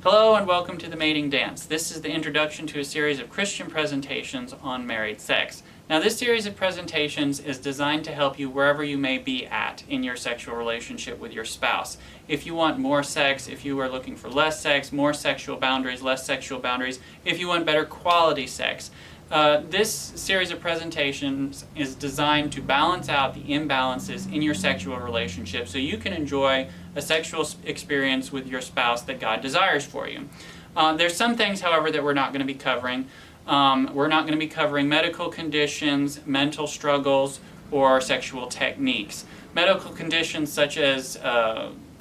Hello and welcome to the Mating Dance. This is the introduction to a series of Christian presentations on married sex. Now this series of presentations is designed to help you wherever you may be at in your sexual relationship with your spouse. If you want more sex, if you are looking for less sex, more sexual boundaries, less sexual boundaries, if you want better quality sex. This series of presentations is designed to balance out the imbalances in your sexual relationship so you can enjoy a sexual experience with your spouse that God desires for you. There's some things, however, that we're not going to be covering. We're not going to be covering medical conditions, mental struggles, or sexual techniques. Medical conditions such as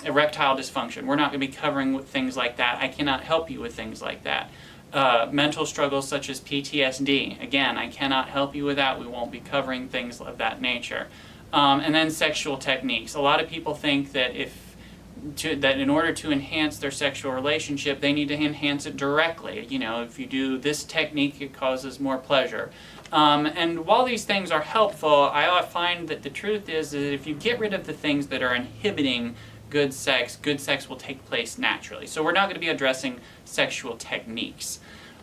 erectile dysfunction, we're not going to be covering things like that. I cannot help you with things like that. Mental struggles such as PTSD, again, I cannot help you with that. We won't be covering things of that nature. And then sexual techniques. A lot of people think that that in order to enhance their sexual relationship, they need to enhance it directly. You know, if you do this technique, it causes more pleasure. And while these things are helpful, I find that the truth is that if you get rid of the things that are inhibiting good sex will take place naturally. So we're not going to be addressing sexual techniques.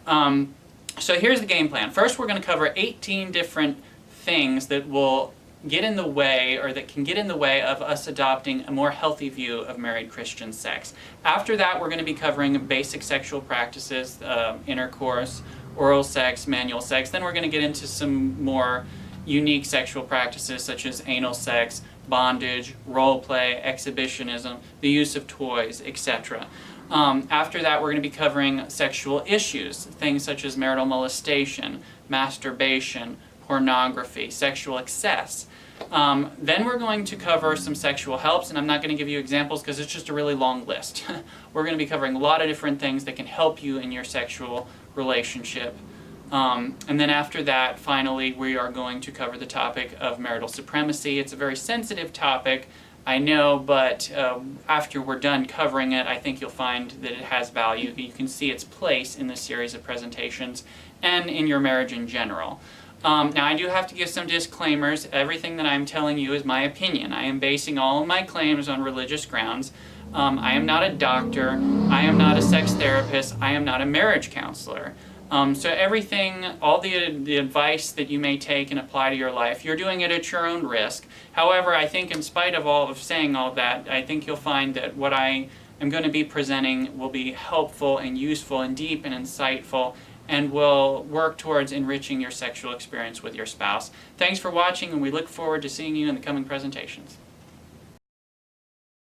So here's the game plan. First, we're going to cover 18 different things that will get in the way, or that can get in the way of us adopting a more healthy view of married Christian sex. After that, we're going to be covering basic sexual practices, intercourse, oral sex, manual sex. Then we're going to get into some more unique sexual practices such as anal sex, bondage, role play, exhibitionism, the use of toys, etc. After that, we're going to be covering sexual issues, things such as marital molestation, masturbation, pornography, sexual excess. Then we're going to cover some sexual helps, and I'm not going to give you examples because it's just a really long list. We're going to be covering a lot of different things that can help you in your sexual relationship. And then after that, finally, we are going to cover the topic of marital supremacy. It's a very sensitive topic, I know, but after we're done covering it, I think you'll find that it has value. You can see its place in this series of presentations and in your marriage in general. Now, I do have to give some disclaimers. Everything that I'm telling you is my opinion. I am basing all of my claims on religious grounds. I am not a doctor. I am not a sex therapist. I am not a marriage counselor. So everything, all the advice that you may take and apply to your life, you're doing it at your own risk. However, I think in spite of saying all of that, I think you'll find that what I am going to be presenting will be helpful and useful and deep and insightful, and will work towards enriching your sexual experience with your spouse. Thanks for watching, and we look forward to seeing you in the coming presentations.